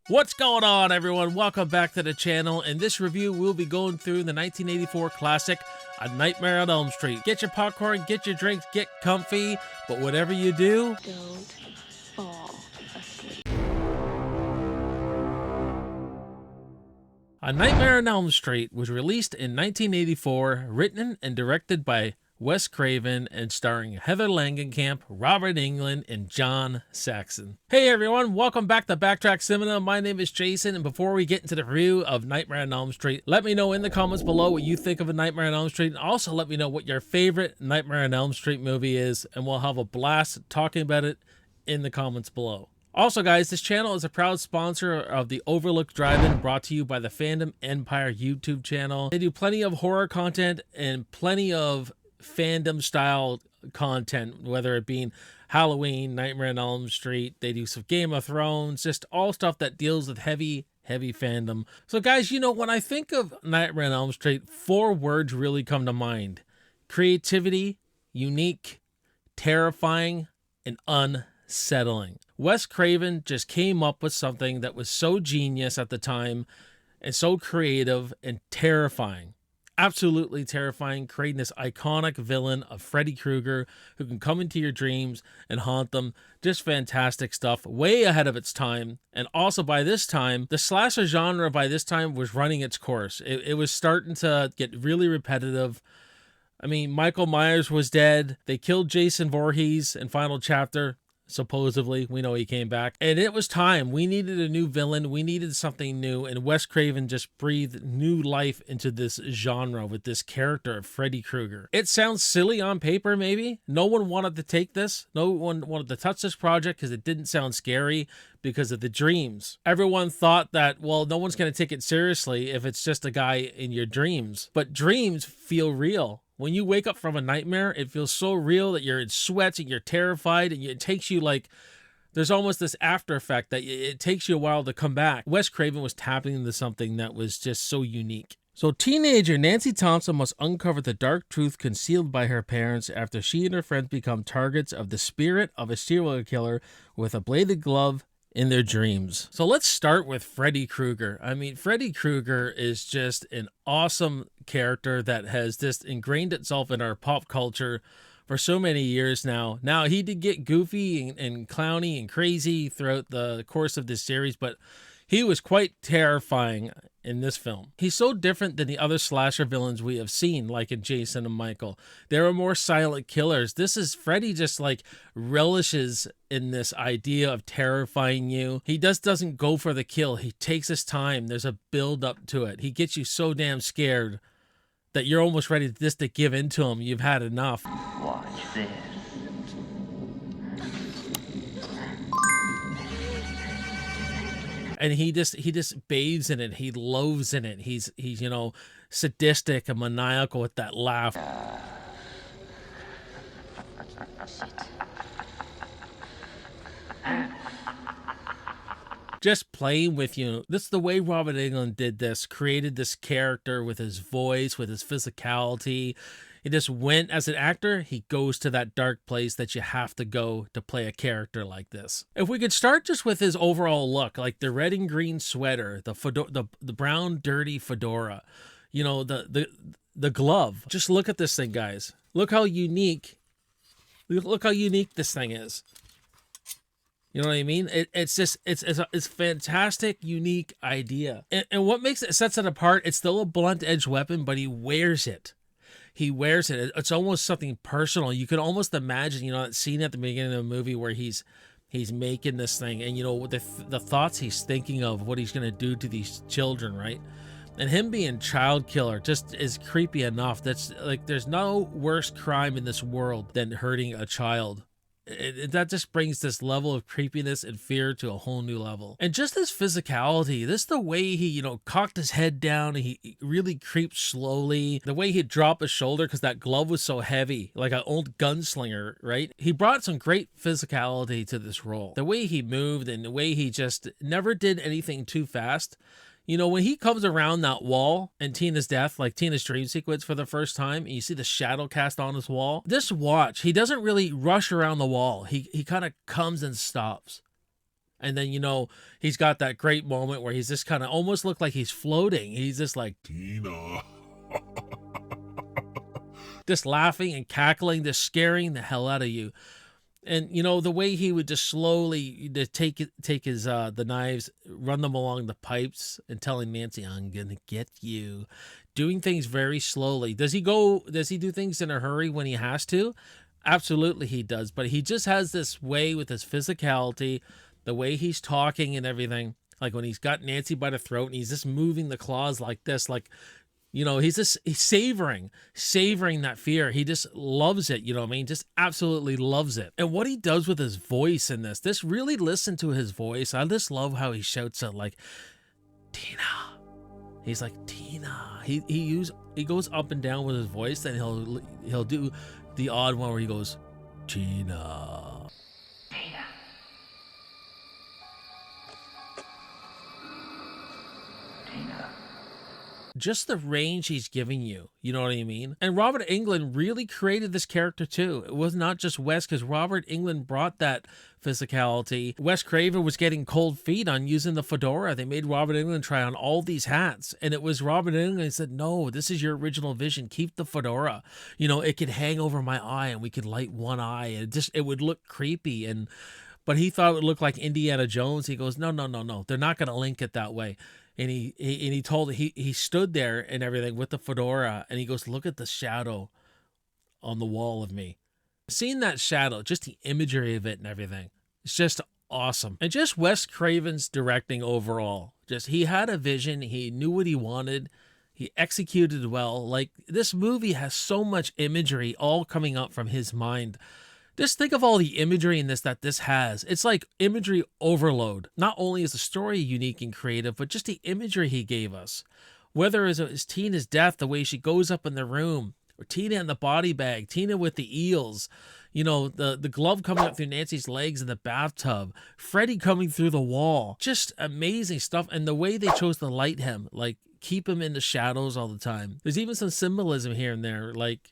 What's going on, everyone? Welcome back to the channel. In this review, we'll be going through the 1984 classic, A Nightmare on Elm Street. Get your popcorn, get your drinks, get comfy, but whatever you do, don't fall asleep. A Nightmare on Elm Street was released in 1984, written and directed by Wes Craven and starring Heather Langenkamp, Robert Englund, and John Saxon. Hey everyone, welcome back to Backtrack Cinema. My name is Jason, and before we get into the review of Nightmare on Elm Street, let me know in the comments below what you think of A Nightmare on Elm Street, and also let me know what your favorite Nightmare on Elm Street movie is, and we'll have a blast talking about it in the comments below. Also, guys, this channel is a proud sponsor of the Overlook Drive-In, brought to you by the Fandom Empire YouTube channel. They do plenty of horror content and plenty of fandom style content, whether it being Halloween, Nightmare on Elm Street. They do some Game of Thrones, just all stuff that deals with heavy fandom. So guys, you know, when I think of Nightmare on Elm Street, 4 words really come to mind: creativity, unique, terrifying, and unsettling. Wes Craven just came up with something that was so genius at the time and so creative and terrifying. Absolutely terrifying, creating this iconic villain of Freddy Krueger who can come into your dreams and haunt them. Just fantastic stuff, way ahead of its time. And also by this time, the slasher genre by this time was running its course. It was starting to get really repetitive. I mean, Michael Myers was dead. They killed Jason Voorhees in final chapter. Supposedly, we know he came back, and it was time. We needed a new villain. We needed something new, and Wes Craven just breathed new life into this genre with this character of Freddy Krueger. It sounds silly on paper, maybe. No one wanted to take this. No one wanted to touch this project because it didn't sound scary because of the dreams. Everyone thought that, well, no one's going to take it seriously if it's just a guy in your dreams. But dreams feel real. When you wake up from a nightmare, it feels so real that you're in sweats and you're terrified, and it takes you like, there's almost this after effect that it takes you a while to come back. Wes Craven was tapping into something that was just so unique. So teenager Nancy Thompson must uncover the dark truth concealed by her parents after she and her friends become targets of the spirit of a serial killer with a bladed glove in their dreams. So let's start with Freddy Krueger. I mean, Freddy Krueger is just an awesome character that has just ingrained itself in our pop culture for so many years now. Now, he did get goofy and clowny and crazy throughout the course of this series, but he was quite terrifying in this film. He's so different than the other slasher villains we have seen, like in Jason and Michael. There are more silent killers. This is Freddy just like relishes in this idea of terrifying you. He doesn't go for the kill. He takes his time. There's a build up to it. He gets you so damn scared that you're almost ready just to give in to him. You've had enough. Watch this. And he just bathes in it. He loathes in it. He's you know, sadistic and maniacal with that laugh. Just playing with you. This is the way Robert Englund did this, created this character with his voice, with his physicality. He just went, as an actor, he goes to that dark place that you have to go to play a character like this. If we could start just with his overall look, like the red and green sweater, the brown dirty fedora, you know, the glove. Just look at this thing, guys. Look how unique this thing is. You know what I mean? It's just, it's a fantastic, unique idea. And what makes it, sets it apart, it's still a blunt edge weapon, but he wears it. He wears it. It's almost something personal. You could almost imagine, you know, that scene at the beginning of the movie where he's making this thing, and you know, the thoughts he's thinking of, what he's going to do to these children, right? And him being child killer just is creepy enough. That's like, there's no worse crime in this world than hurting a child. That just brings this level of creepiness and fear to a whole new level. And just his physicality, this the way he, you know, cocked his head down, and he really creeped slowly. The way he'd drop his shoulder because that glove was so heavy, like an old gunslinger, right? He brought some great physicality to this role. The way he moved and the way he just never did anything too fast. You know, when he comes around that wall in Tina's death, like Tina's dream sequence for the first time, and you see the shadow cast on his wall, this watch, he doesn't really rush around the wall. He kind of comes and stops. And then, you know, he's got that great moment where he's just kind of almost look like he's floating. He's just like, Tina. just laughing and cackling, just scaring the hell out of you. And, you know, the way he would just slowly take his the knives, run them along the pipes, and telling Nancy, "I'm gonna get you," doing things very slowly. Does he do things in a hurry when he has to? Absolutely, he does. But he just has this way with his physicality, the way he's talking and everything. Like when he's got Nancy by the throat and he's just moving the claws like this, like, you know, he's savoring that fear. He just loves it. You know what I mean? Just absolutely loves it. And what he does with his voice in this really listen to his voice. I just love how he shouts out like, Tina. He's like, Tina. He goes up and down with his voice, and he'll do the odd one where he goes, Tina. Tina. Tina. Just the range he's giving you, you know what I mean? And Robert Englund really created this character too. It was not just Wes, because Robert Englund brought that physicality. Wes Craven was getting cold feet on using the fedora. They made Robert Englund try on all these hats, and it was Robert Englund who said, no, this is your original vision. Keep the fedora. You know, it could hang over my eye and we could light one eye, and it would look creepy. But he thought it would look like Indiana Jones. He goes, no. They're not going to link it that way. And he stood there and everything with the fedora, and he goes, look at the shadow on the wall of me. Seeing that shadow, just the imagery of it and everything, it's just awesome. And just Wes Craven's directing overall. Just, he had a vision. He knew what he wanted. He executed well. Like, this movie has so much imagery all coming up from his mind. Just think of all the imagery in this has. It's like imagery overload. Not only is the story unique and creative, but just the imagery he gave us. Whether it's Tina's death, the way she goes up in the room, or Tina in the body bag, Tina with the eels, you know, the glove coming up through Nancy's legs in the bathtub, Freddy coming through the wall. Just amazing stuff. And the way they chose to light him, like keep him in the shadows all the time. There's even some symbolism here and there, like,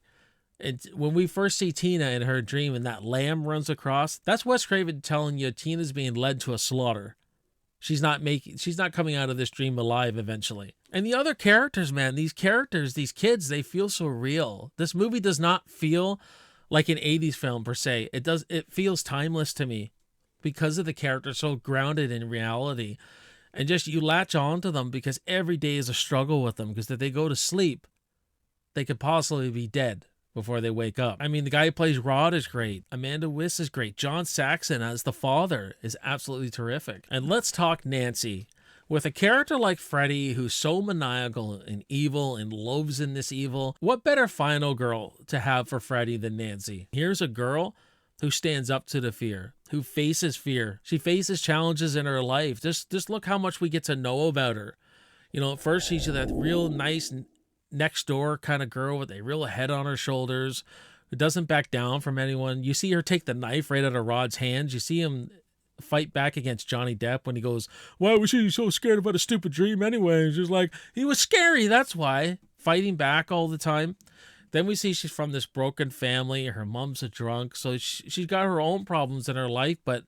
and when we first see Tina in her dream and that lamb runs across, that's Wes Craven telling you Tina's being led to a slaughter. She's not coming out of this dream alive eventually. And the other characters, man, these kids, they feel so real. This movie does not feel like an 80s film per se. It feels timeless to me because of the characters so grounded in reality. And just you latch on to them because every day is a struggle with them, because if they go to sleep, they could possibly be dead before they wake up. I mean, the guy who plays Rod is great. Amanda Wyss is great. John Saxon as the father is absolutely terrific. And let's talk Nancy. With a character like Freddy, who's so maniacal and evil and loathes in this evil, what better final girl to have for Freddy than Nancy? Here's a girl who stands up to the fear, who faces fear. She faces challenges in her life. Just look how much we get to know about her. You know, at first she's that real nice next door kind of girl with a real head on her shoulders, who doesn't back down from anyone. You see her take the knife right out of Rod's hands. You see him fight back against Johnny Depp when he goes, why was he so scared about a stupid dream anyway? It's just like, he was scary, that's why. Fighting back all the time. Then we see she's from this broken family. Her mom's a drunk, so she's got her own problems in her life, but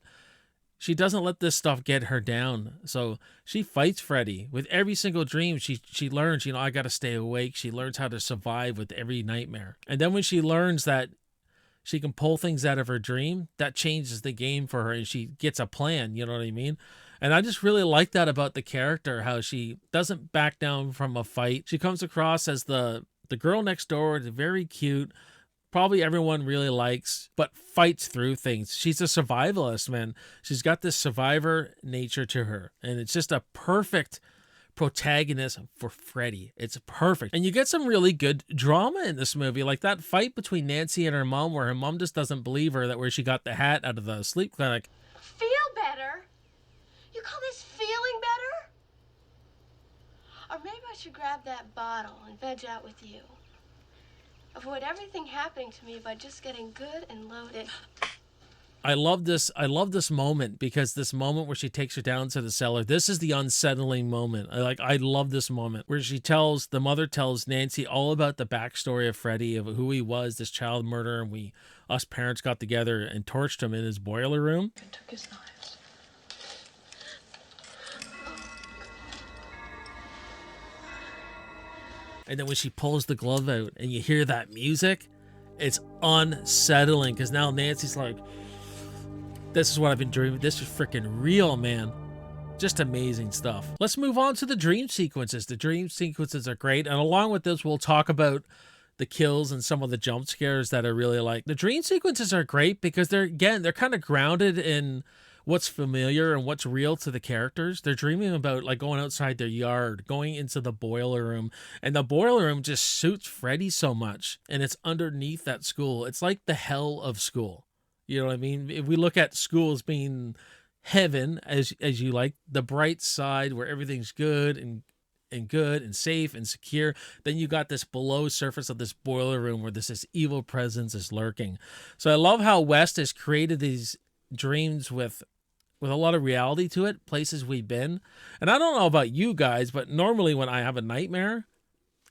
she doesn't let this stuff get her down. So she fights Freddy. With every single dream, she learns, you know, I got to stay awake. She learns how to survive with every nightmare. And then when she learns that she can pull things out of her dream, that changes the game for her, and she gets a plan, you know what I mean? And I just really like that about the character, how she doesn't back down from a fight. She comes across as the girl next door, very cute, probably everyone really likes, but fights through things. She's a survivalist, man. She's got this survivor nature to her, and it's just a perfect protagonist for Freddy. It's perfect. And you get some really good drama in this movie, like that fight between Nancy and her mom, where her mom just doesn't believe her, that where she got the hat out of the sleep clinic. Feel better? You call this feeling better? Or maybe I should grab that bottle and veg out with you. Avoid everything happening to me by just getting good and loaded. I love this moment, because this moment where she takes her down to the cellar, this is the unsettling moment. I love this moment where the mother tells Nancy all about the backstory of Freddy, of who he was, this child murderer, and us parents got together and torched him in his boiler room. And took his knives. And then when she pulls the glove out and you hear that music, it's unsettling because now Nancy's like, this is what I've been dreaming. This is freaking real, man. Just amazing stuff. Let's move on to the dream sequences. The dream sequences are great. And along with this, we'll talk about the kills and some of the jump scares that I really like. The dream sequences are great because they're kind of grounded in what's familiar and what's real to the characters. They're dreaming about like going outside their yard, going into the boiler room, and the boiler room just suits Freddy so much. And it's underneath that school. It's like the hell of school. You know what I mean? If we look at school as being heaven, as you like, the bright side where everything's good and good and safe and secure, then you got this below surface of this boiler room where this evil presence is lurking. So I love how West has created these dreams with a lot of reality to it, places we've been. And I don't know about you guys, but normally when I have a nightmare,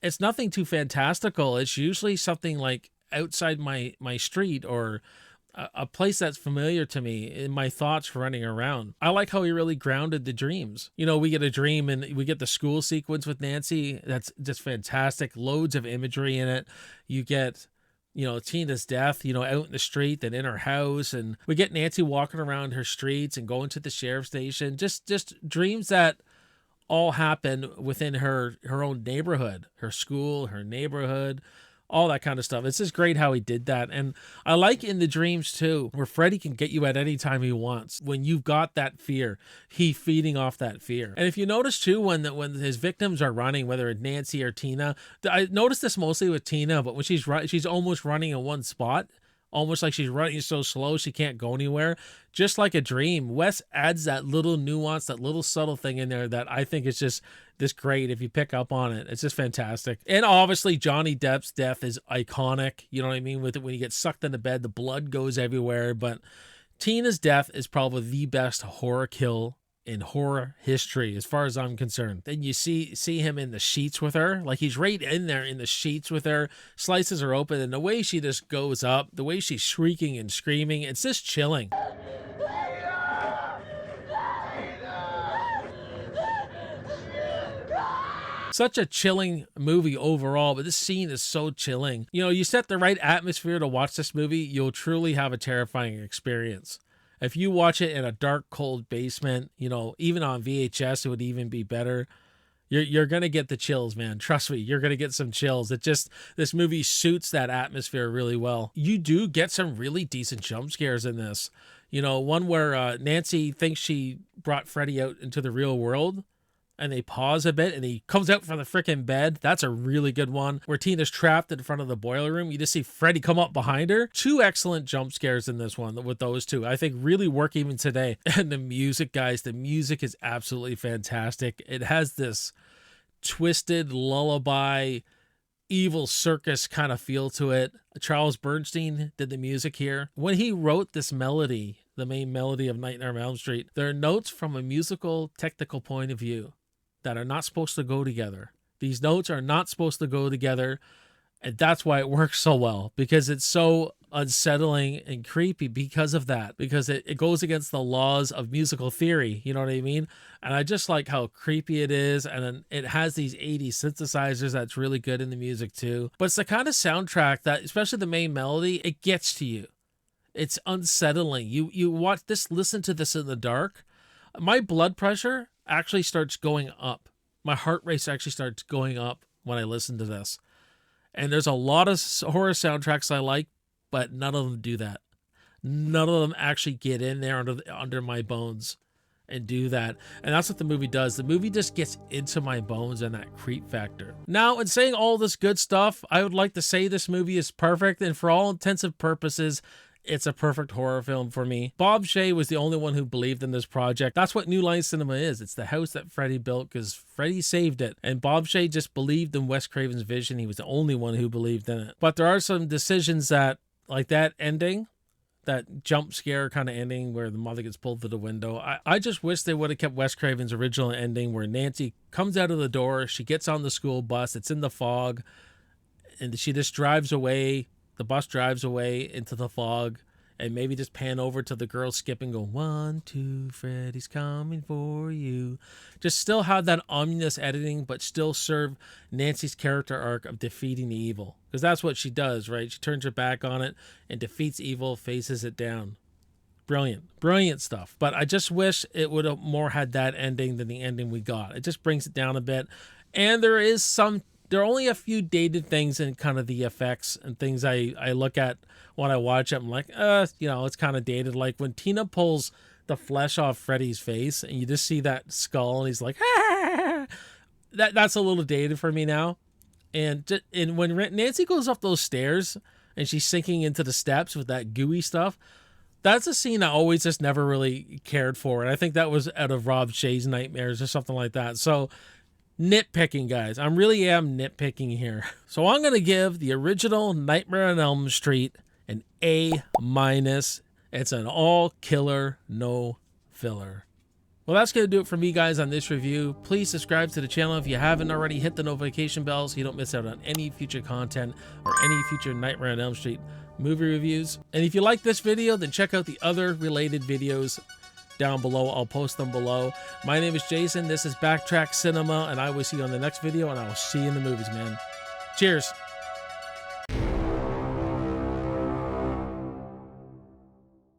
it's nothing too fantastical. It's usually something like outside my street or a place that's familiar to me in my thoughts running around. I like how he really grounded the dreams. You know, we get a dream and we get the school sequence with Nancy. That's just fantastic. Loads of imagery in it. You get, you know, Tina's death, you know, out in the street and in her house. And we get Nancy walking around her streets and going to the sheriff's station. Just dreams that all happen within her own neighborhood, her school, her neighborhood, all that kind of stuff. It's just great how he did that. And I like in the dreams too, where Freddy can get you at any time he wants. When you've got that fear, he feeding off that fear. And if you notice too, when his victims are running, whether it's Nancy or Tina, I noticed this mostly with Tina, but when she's almost running in one spot, almost like she's running so slow she can't go anywhere. Just like a dream, Wes adds that little nuance, that little subtle thing in there that I think is just this great if you pick up on it. It's just fantastic. And obviously Johnny Depp's death is iconic. You know what I mean? With it, when he gets sucked into bed, the blood goes everywhere. But Tina's death is probably the best horror kill in horror history, as far as I'm concerned. Then you see him in the sheets with her, like he's right in there in the sheets with her, slices her open, and the way she just goes up, the way she's shrieking and screaming, it's just chilling. Such a chilling movie overall, but this scene is so chilling. You know, you set the right atmosphere to watch this movie, you'll truly have a terrifying experience. If you watch it in a dark, cold basement, you know, even on VHS, it would even be better. You're going to get the chills, man. Trust me, you're going to get some chills. This movie suits that atmosphere really well. You do get some really decent jump scares in this. You know, one where Nancy thinks she brought Freddy out into the real world, and they pause a bit and he comes out from the freaking bed. That's a really good one. Where Tina's trapped in front of the boiler room, you just see Freddy come up behind her. Two excellent jump scares in this one with those two. I think really work even today. And the music, guys, the music is absolutely fantastic. It has this twisted lullaby, evil circus kind of feel to it. Charles Bernstein did the music here. When he wrote this melody, the main melody of Nightmare on Elm Street, there are notes from a musical technical point of view that are not supposed to go together. These notes are not supposed to go together, and that's why it works so well, because it's so unsettling and creepy because of that, because it goes against the laws of musical theory, you know what I mean? And I just like how creepy it is, and then it has these 80s synthesizers that's really good in the music too. But it's the kind of soundtrack that, especially the main melody, it gets to you. It's unsettling. You watch this, listen to this in the dark. My blood pressure actually starts going up. My heart rate actually starts going up when I listen to this. And there's a lot of horror soundtracks I like, but none of them do that. None of them actually get in there under my bones and do that. And that's what the movie does. The movie just gets into my bones and that creep factor. Now, in saying all this good stuff, I would like to say this movie is perfect, and for all intensive purposes, it's a perfect horror film for me. Bob Shea was the only one who believed in this project. That's what New Line Cinema is. It's the house that Freddy built because Freddy saved it. And Bob Shea just believed in Wes Craven's vision. He was the only one who believed in it. But there are some decisions that, like that ending, that jump scare kind of ending where the mother gets pulled through the window. I just wish they would have kept Wes Craven's original ending where Nancy comes out of the door, she gets on the school bus, it's in the fog, and she just drives away. The bus drives away into the fog, and maybe just pan over to the girl skipping, go 1, 2, Freddy's coming for you. Just still have that ominous editing, but still serve Nancy's character arc of defeating the evil, because that's what she does, right? She turns her back on it and defeats evil, faces it down. Brilliant stuff. But I just wish it would have more had that ending than the ending we got. It just brings it down a bit. And there are only a few dated things in kind of the effects and things I look at when I watch it. I'm like, it's kind of dated. Like when Tina pulls the flesh off Freddy's face and you just see that skull and he's like, ah! That's a little dated for me now. And when Nancy goes up those stairs and she's sinking into the steps with that gooey stuff, that's a scene I always just never really cared for. And I think that was out of Rob Shea's nightmares or something like that. So nitpicking, guys. I really am nitpicking here. So I'm going to give the original Nightmare on Elm Street an A-. It's an all killer, no filler. Well, that's going to do it for me, guys, on this review. Please subscribe to the channel if you haven't already. Hit the notification bell so you don't miss out on any future content or any future Nightmare on Elm Street movie reviews. And if you like this video, then check out the other related videos down below. I'll post them below. My name is Jason. This is Backtrack Cinema, and I will see you on the next video, and I will see you in the movies, man. Cheers.